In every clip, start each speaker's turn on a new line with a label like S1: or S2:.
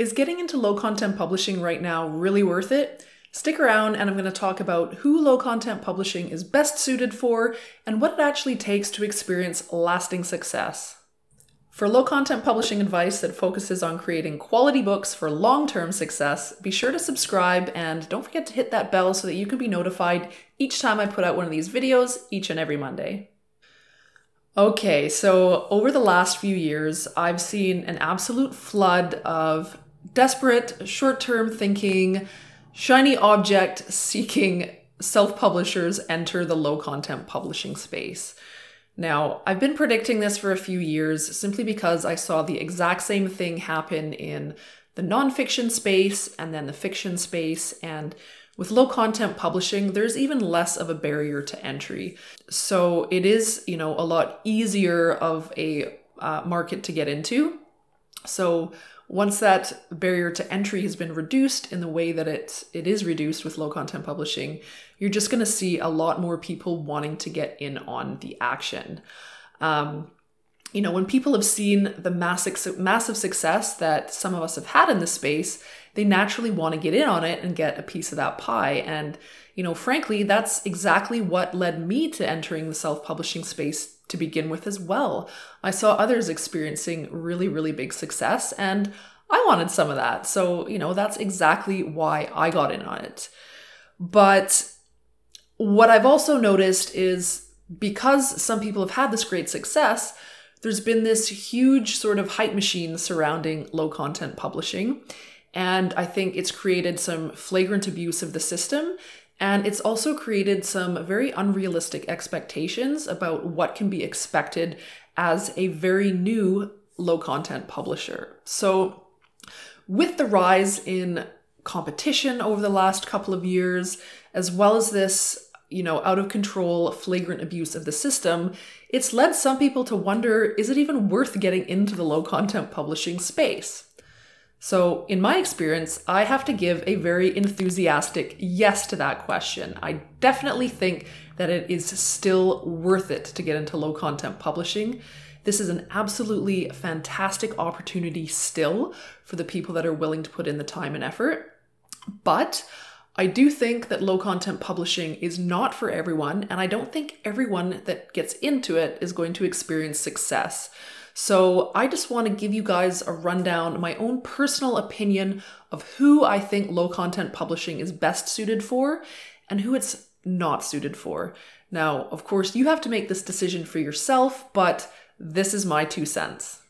S1: Is getting into low content publishing right now really worth it? Stick around and I'm going to talk about who low content publishing is best suited for and what it actually takes to experience lasting success. For low content publishing advice that focuses on creating quality books for long-term success, be sure to subscribe and don't forget to hit that bell so that you can be notified each time I put out one of these videos each and every Monday. Okay, so over the last few years, I've seen an absolute flood of desperate, short-term thinking, shiny object-seeking self-publishers enter the low-content publishing space. Now, I've been predicting this for a few years simply because I saw the exact same thing happen in the nonfiction space and then the fiction space, and with low-content publishing, there's even less of a barrier to entry. So it is, a lot easier of a market to get into. So once that barrier to entry has been reduced in the way that it is reduced with low content publishing, you're just going to see a lot more people wanting to get in on the action. When people have seen the massive success that some of us have had in this space, they naturally want to get in on it and get a piece of that pie. And, frankly, that's exactly what led me to entering the self-publishing space to begin with as well. I saw others experiencing really, really big success and I wanted some of that. So, that's exactly why I got in on it. But what I've also noticed is because some people have had this great success, there's been this huge sort of hype machine surrounding low content publishing. And I think it's created some flagrant abuse of the system. And it's also created some very unrealistic expectations about what can be expected as a very new low content publisher. So with the rise in competition over the last couple of years, as well as this, out of control, flagrant abuse of the system, it's led some people to wonder, is it even worth getting into the low content publishing space? So in my experience, I have to give a very enthusiastic yes to that question. I definitely think that it is still worth it to get into low content publishing. This is an absolutely fantastic opportunity still for the people that are willing to put in the time and effort. But I do think that low content publishing is not for everyone, and I don't think everyone that gets into it is going to experience success. So I just want to give you guys a rundown, my own personal opinion of who I think low content publishing is best suited for and who it's not suited for. Now, of course, you have to make this decision for yourself, but this is my 2 cents.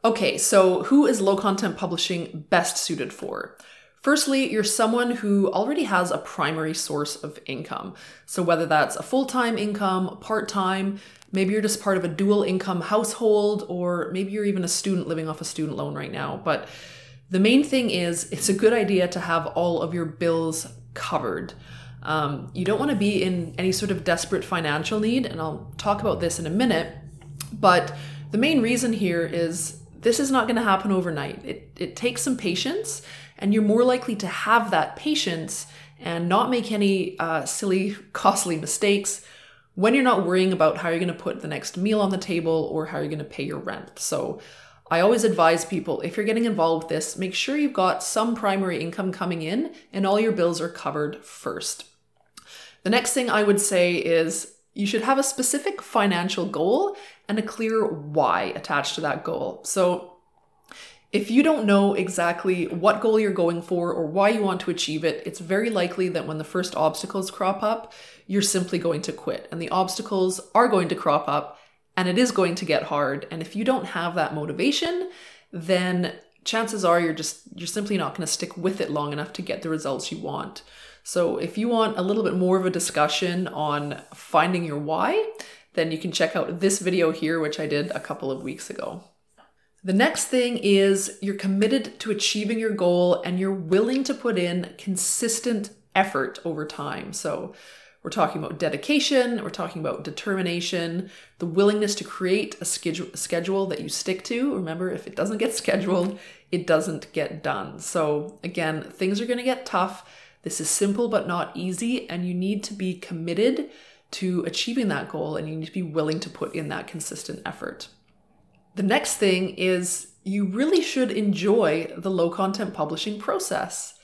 S1: Okay, so who is low content publishing best suited for? Firstly, you're someone who already has a primary source of income. So whether that's a full-time income, part-time, maybe you're just part of a dual income household, or maybe you're even a student living off a student loan right now. But the main thing is it's a good idea to have all of your bills covered. You don't want to be in any sort of desperate financial need, and I'll talk about this in a minute. But the main reason here is this is not going to happen overnight. It takes some patience, and you're more likely to have that patience and not make any silly, costly mistakes when you're not worrying about how you're going to put the next meal on the table or how you're going to pay your rent. So I always advise people, if you're getting involved with this, make sure you've got some primary income coming in and all your bills are covered first. The next thing I would say is you should have a specific financial goal and a clear why attached to that goal. So if you don't know exactly what goal you're going for or why you want to achieve it, it's very likely that when the first obstacles crop up, you're simply going to quit. And the obstacles are going to crop up and it is going to get hard. And if you don't have that motivation, then chances are you're simply not going to stick with it long enough to get the results you want. So if you want a little bit more of a discussion on finding your why, then you can check out this video here, which I did a couple of weeks ago. The next thing is you're committed to achieving your goal and you're willing to put in consistent effort over time. So we're talking about dedication, we're talking about determination, the willingness to create a schedule that you stick to. Remember, if it doesn't get scheduled, it doesn't get done. So again, things are going to get tough. This is simple but not easy, and you need to be committed to achieving that goal and you need to be willing to put in that consistent effort. The next thing is you really should enjoy the low content publishing process.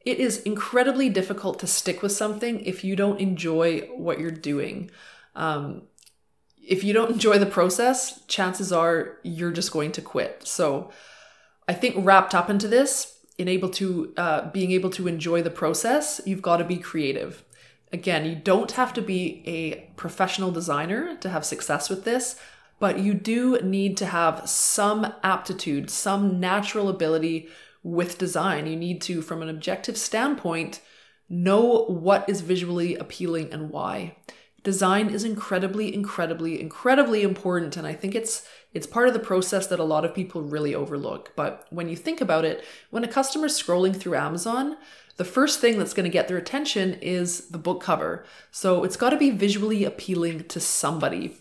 S1: It is incredibly difficult to stick with something if you don't enjoy what you're doing. If you don't enjoy the process, chances are you're just going to quit. So I think wrapped up into this, being able to enjoy the process, you've got to be creative. Again, you don't have to be a professional designer to have success with this, but you do need to have some aptitude, some natural ability with design. You need to, from an objective standpoint, know what is visually appealing and why. Design is incredibly, incredibly, incredibly important, and I think it's part of the process that a lot of people really overlook. But when you think about it, when a customer's scrolling through Amazon, the first thing that's going to get their attention is the book cover. So it's got to be visually appealing to somebody.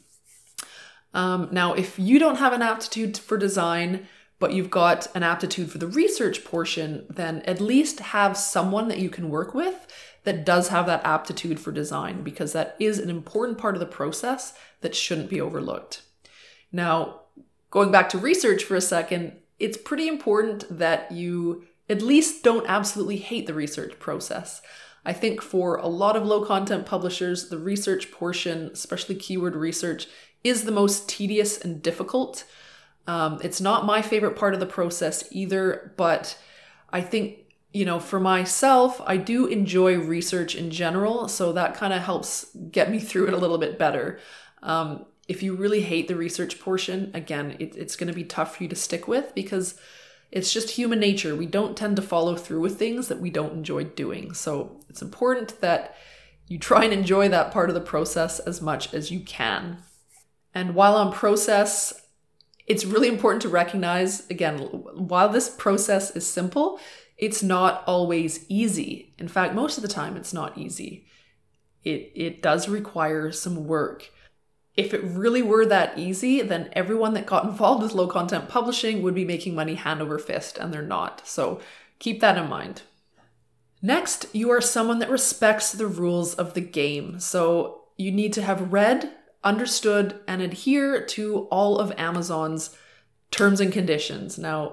S1: Now, if you don't have an aptitude for design, but you've got an aptitude for the research portion, then at least have someone that you can work with that does have that aptitude for design, because that is an important part of the process that shouldn't be overlooked. Now, going back to research for a second, it's pretty important that you at least don't absolutely hate the research process. I think for a lot of low content publishers, the research portion, especially keyword research, is the most tedious and difficult. It's not my favorite part of the process either, but I think, for myself, I do enjoy research in general, so that kind of helps get me through it a little bit better. If you really hate the research portion, again, it's going to be tough for you to stick with because it's just human nature. We don't tend to follow through with things that we don't enjoy doing. So it's important that you try and enjoy that part of the process as much as you can. And while on process, it's really important to recognize, again, while this process is simple, it's not always easy. In fact, most of the time, it's not easy. It does require some work. If it really were that easy, then everyone that got involved with low content publishing would be making money hand over fist, and they're not. So keep that in mind. Next, you are someone that respects the rules of the game. So you need to have read, understood, and adhere to all of Amazon's terms and conditions. Now,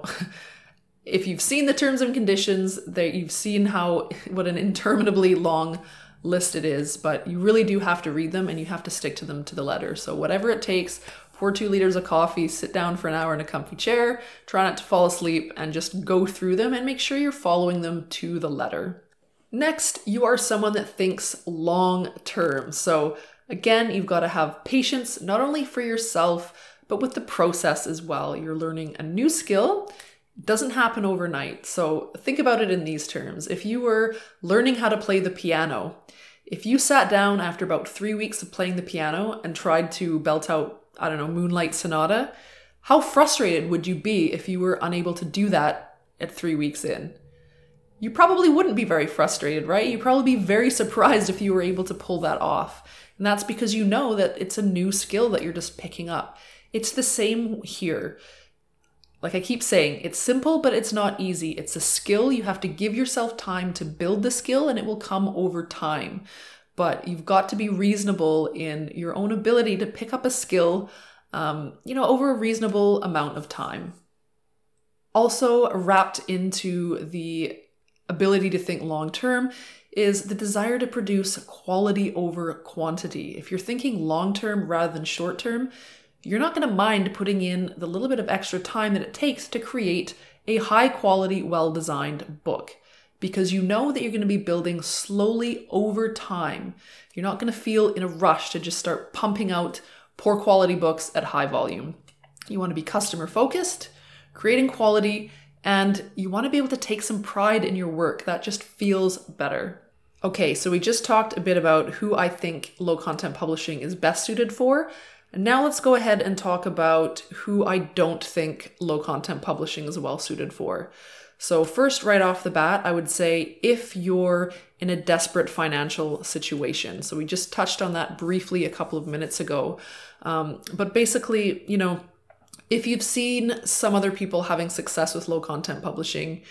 S1: if you've seen the terms and conditions, you've seen what an interminably long list it is, but you really do have to read them and you have to stick to them to the letter. So whatever it takes, pour 2 liters of coffee, sit down for an hour in a comfy chair, try not to fall asleep, and just go through them and make sure you're following them to the letter. Next, you are someone that thinks long term. So again, you've got to have patience, not only for yourself, but with the process as well. You're learning a new skill. It doesn't happen overnight. So think about it in these terms. If you were learning how to play the piano, if you sat down after about 3 weeks of playing the piano and tried to belt out, Moonlight Sonata, how frustrated would you be if you were unable to do that at 3 weeks in? You probably wouldn't be very frustrated, right? You'd probably be very surprised if you were able to pull that off. And that's because you know that it's a new skill that you're just picking up. It's the same here. Like I keep saying, it's simple, but it's not easy. It's a skill. You have to give yourself time to build the skill and it will come over time. But you've got to be reasonable in your own ability to pick up a skill, over a reasonable amount of time. Also wrapped into the ability to think long-term is the desire to produce quality over quantity. If you're thinking long-term rather than short-term, you're not going to mind putting in the little bit of extra time that it takes to create a high-quality, well-designed book, because you know that you're going to be building slowly over time. You're not going to feel in a rush to just start pumping out poor quality books at high volume. You want to be customer-focused, creating quality, and you want to be able to take some pride in your work. That just feels better. Okay, so we just talked a bit about who I think low content publishing is best suited for. And now let's go ahead and talk about who I don't think low content publishing is well suited for. So first, right off the bat, I would say if you're in a desperate financial situation. So we just touched on that briefly a couple of minutes ago. But basically, if you've seen some other people having success with low content publishing,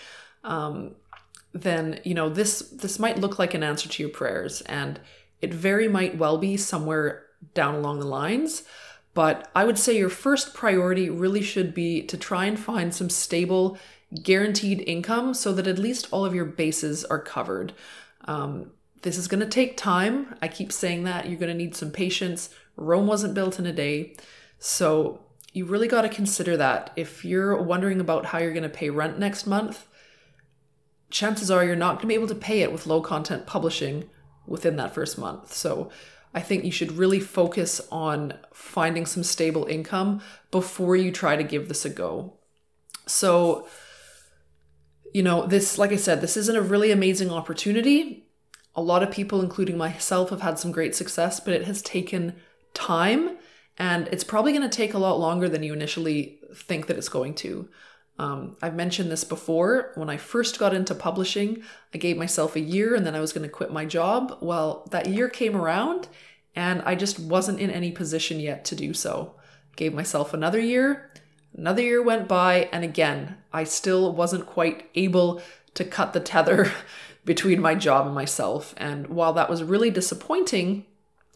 S1: then, this might look like an answer to your prayers, and it very might well be somewhere down along the lines. But I would say your first priority really should be to try and find some stable, guaranteed income so that at least all of your bases are covered. This is going to take time. I keep saying that. You're going to need some patience. Rome wasn't built in a day. So you really got to consider that. If you're wondering about how you're going to pay rent next month, chances are you're not going to be able to pay it with low content publishing within that first month. So I think you should really focus on finding some stable income before you try to give this a go. So, this, like I said, this isn't a really amazing opportunity. A lot of people, including myself, have had some great success, but it has taken time, and it's probably going to take a lot longer than you initially think that it's going to. I've mentioned this before. When I first got into publishing, I gave myself a year and then I was going to quit my job. Well, that year came around and I just wasn't in any position yet to do so. Gave myself another year went by, and again, I still wasn't quite able to cut the tether between my job and myself. And while that was really disappointing,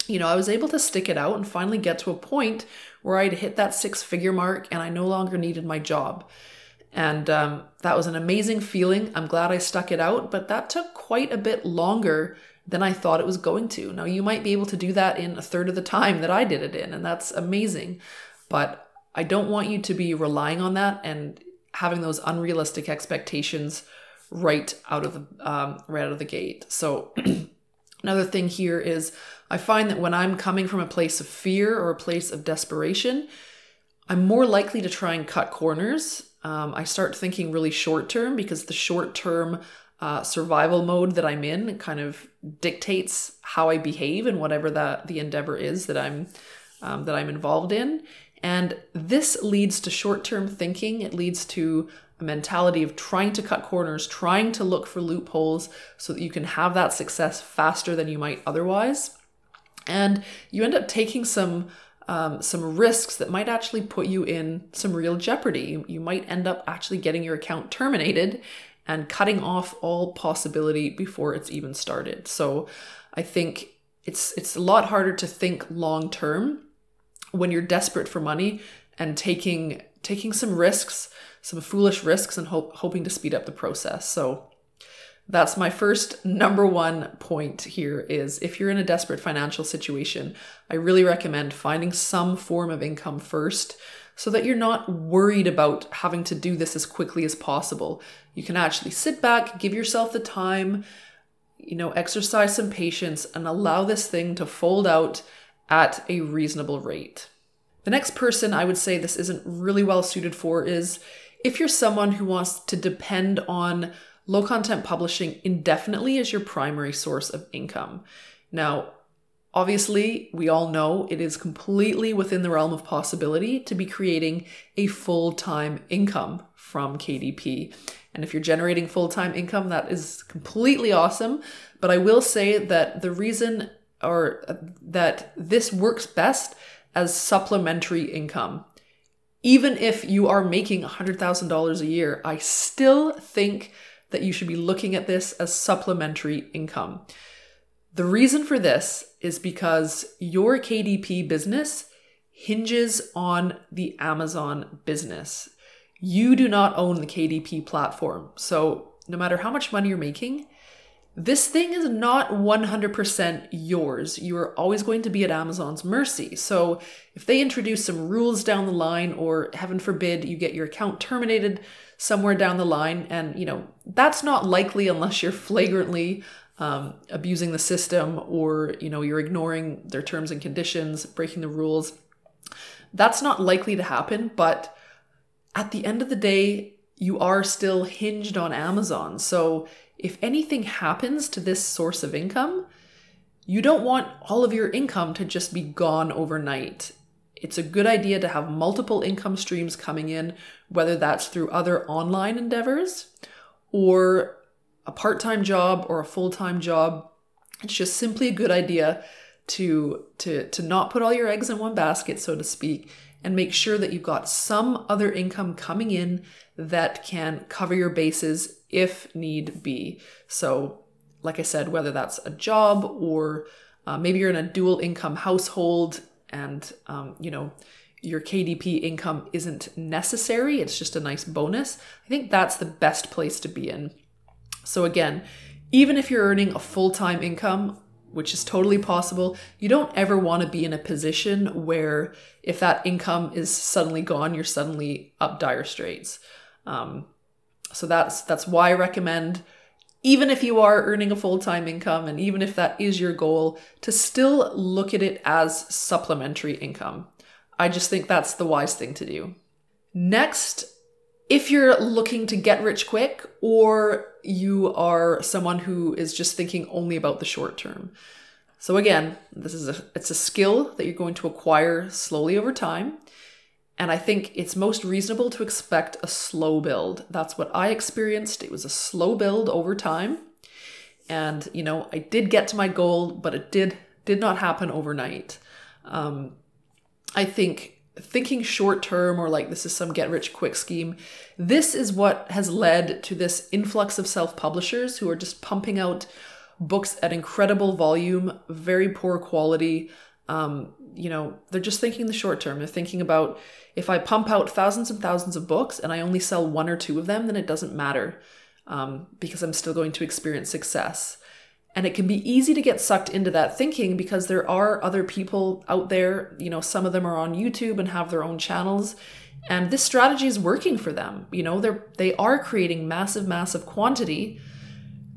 S1: I was able to stick it out and finally get to a point where I'd hit that 6-figure mark and I no longer needed my job. And that was an amazing feeling. I'm glad I stuck it out, but that took quite a bit longer than I thought it was going to. Now, you might be able to do that in a third of the time that I did it in, and that's amazing. But I don't want you to be relying on that and having those unrealistic expectations right out of the gate. So another thing here is I find that when I'm coming from a place of fear or a place of desperation, I'm more likely to try and cut corners. I start thinking really short term because the short term survival mode that I'm in kind of dictates how I behave in whatever the endeavor is that I'm involved in. And this leads to short term thinking. It leads to a mentality of trying to cut corners, trying to look for loopholes so that you can have that success faster than you might otherwise. And you end up taking some risks that might actually put you in some real jeopardy. You might end up actually getting your account terminated and cutting off all possibility before it's even started. So I think it's a lot harder to think long term when you're desperate for money and taking some risks, some foolish risks, and hoping to speed up the process. So that's my first number one point here is if you're in a desperate financial situation, I really recommend finding some form of income first so that you're not worried about having to do this as quickly as possible. You can actually sit back, give yourself the time, exercise some patience and allow this thing to fold out at a reasonable rate. The next person I would say this isn't really well suited for is if you're someone who wants to depend on low content publishing indefinitely as your primary source of income. Now, obviously, we all know it is completely within the realm of possibility to be creating a full-time income from KDP. And if you're generating full-time income, that is completely awesome. But I will say that the reason that this works best as supplementary income. Even if you are making $100,000 a year, I still think that you should be looking at this as supplementary income. The reason for this is because your KDP business hinges on the Amazon business. You do not own the KDP platform. So no matter how much money you're making, this thing is not 100% yours. You are always going to be at Amazon's mercy. So if they introduce some rules down the line, or heaven forbid, you get your account terminated somewhere down the line, and that's not likely unless you're flagrantly abusing the system, or you're ignoring their terms and conditions, breaking the rules. That's not likely to happen, but at the end of the day, you are still hinged on Amazon. So if anything happens to this source of income, you don't want all of your income to just be gone overnight. It's a good idea to have multiple income streams coming in, whether that's through other online endeavors or a part-time job or a full-time job. It's just simply a good idea to not put all your eggs in one basket, so to speak, and make sure that you've got some other income coming in that can cover your bases if need be. So like I said, whether that's a job or maybe you're in a dual income household and your KDP income isn't necessary, it's just a nice bonus, I think that's the best place to be in. So again, even if you're earning a full-time income, which is totally possible, you don't ever want to be in a position where if that income is suddenly gone, you're suddenly up dire straits. So that's why I recommend, even if you are earning a full-time income, and even if that is your goal, to still look at it as supplementary income. I just think that's the wise thing to do. Next, if you're looking to get rich quick, or you are someone who is just thinking only about the short term. So again, it's a skill that you're going to acquire slowly over time. And I think it's most reasonable to expect a slow build. That's what I experienced. It was a slow build over time. And, I did get to my goal, but it did not happen overnight. I think thinking short term, or like this is some get rich quick scheme, this is what has led to this influx of self-publishers who are just pumping out books at incredible volume, very poor quality. They're just thinking the short term. They're thinking about, if I pump out thousands and thousands of books and I only sell 1 or 2 of them, then it doesn't matter, because I'm still going to experience success. And it can be easy to get sucked into that thinking because there are other people out there, some of them are on YouTube and have their own channels, and this strategy is working for them. They are creating massive quantity.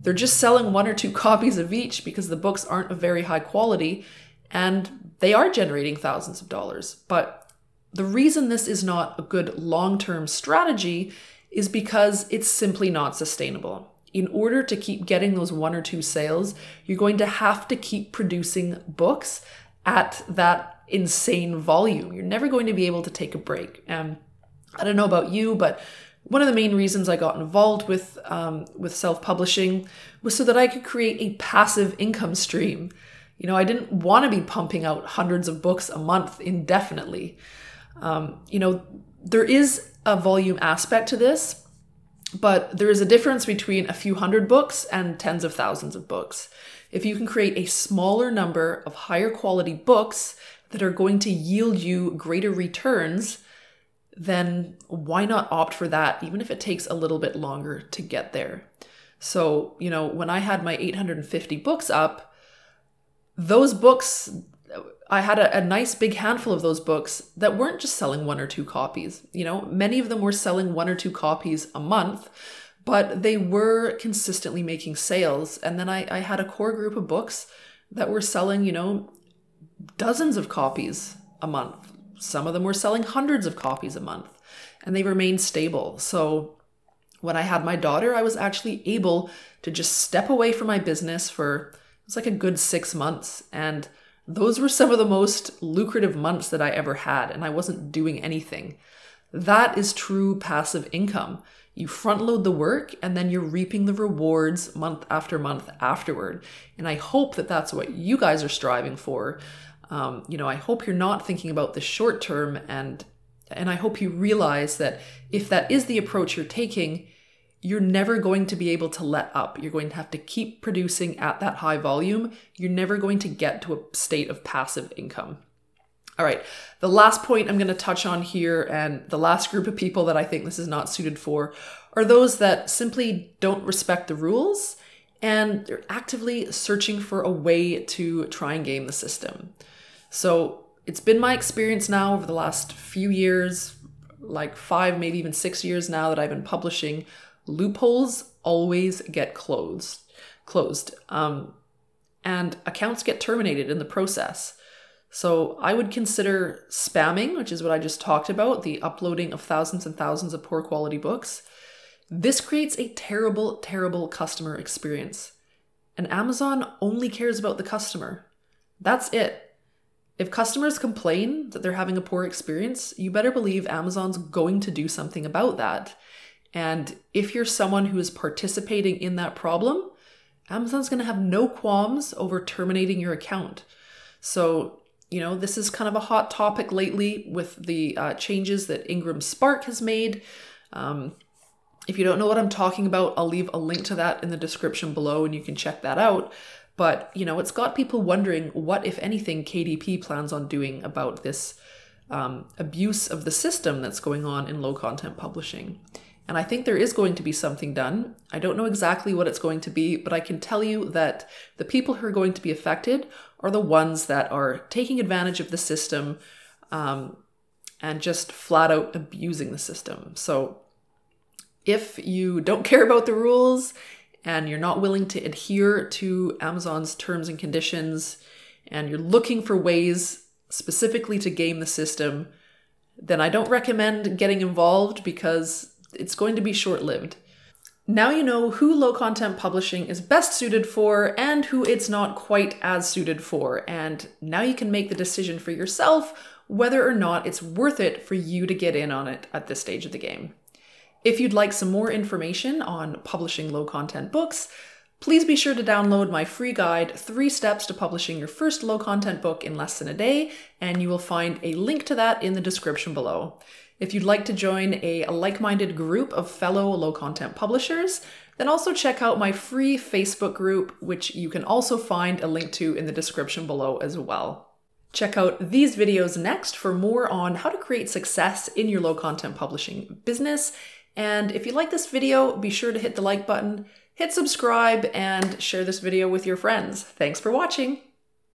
S1: They're just selling 1 or 2 copies of each because the books aren't of very high quality, and they are generating thousands of dollars. But the reason this is not a good long-term strategy is because it's simply not sustainable. In order to keep getting those 1 or 2 sales, you're going to have to keep producing books at that insane volume. You're never going to be able to take a break. And I don't know about you, but one of the main reasons I got involved with self-publishing was so that I could create a passive income stream. I didn't want to be pumping out hundreds of books a month indefinitely. There is a volume aspect to this, but there is a difference between a few hundred books and tens of thousands of books. If you can create a smaller number of higher quality books that are going to yield you greater returns, then why not opt for that, even if it takes a little bit longer to get there? So, when I had my 850 books up, those books, I had a nice big handful of those books that weren't just selling 1 or 2 copies. Many of them were selling 1 or 2 copies a month, but they were consistently making sales. And then I had a core group of books that were selling, dozens of copies a month. Some of them were selling hundreds of copies a month, and they remained stable. So when I had my daughter, I was actually able to just step away from my business for, it was like a good 6 months. And those were some of the most lucrative months that I ever had, and I wasn't doing anything. That is true passive income. You front load the work, and then you're reaping the rewards month after month afterward. And I hope that that's what you guys are striving for. I hope you're not thinking about the short term, and I hope you realize that if that is the approach you're taking, you're never going to be able to let up. You're going to have to keep producing at that high volume. You're never going to get to a state of passive income. All right, the last point I'm going to touch on here, and the last group of people that I think this is not suited for, are those that simply don't respect the rules and they're actively searching for a way to try and game the system. So it's been my experience now over the last few years, like 5, maybe even 6 years now that I've been publishing, loopholes always get closed, and accounts get terminated in the process. So I would consider spamming, which is what I just talked about, the uploading of thousands and thousands of poor quality books. This creates a terrible, terrible customer experience. And Amazon only cares about the customer. That's it. If customers complain that they're having a poor experience, you better believe Amazon's going to do something about that. And if you're someone who is participating in that problem, Amazon's going to have no qualms over terminating your account. So, this is kind of a hot topic lately with the changes that Ingram Spark has made. If you don't know what I'm talking about, I'll leave a link to that in the description below and you can check that out. But, it's got people wondering what, if anything, KDP plans on doing about this abuse of the system that's going on in low content publishing. And I think there is going to be something done. I don't know exactly what it's going to be, but I can tell you that the people who are going to be affected are the ones that are taking advantage of the system and just flat out abusing the system. So if you don't care about the rules and you're not willing to adhere to Amazon's terms and conditions, and you're looking for ways specifically to game the system, then I don't recommend getting involved because it's going to be short-lived. Now you know who low content publishing is best suited for and who it's not quite as suited for. And now you can make the decision for yourself whether or not it's worth it for you to get in on it at this stage of the game. If you'd like some more information on publishing low content books, please be sure to download my free guide, 3 Steps to Publishing Your First Low Content Book in Less Than a Day, and you will find a link to that in the description below. If you'd like to join a like-minded group of fellow low-content publishers, then also check out my free Facebook group, which you can also find a link to in the description below as well. Check out these videos next for more on how to create success in your low-content publishing business. And if you like this video, be sure to hit the like button, hit subscribe, and share this video with your friends. Thanks for watching!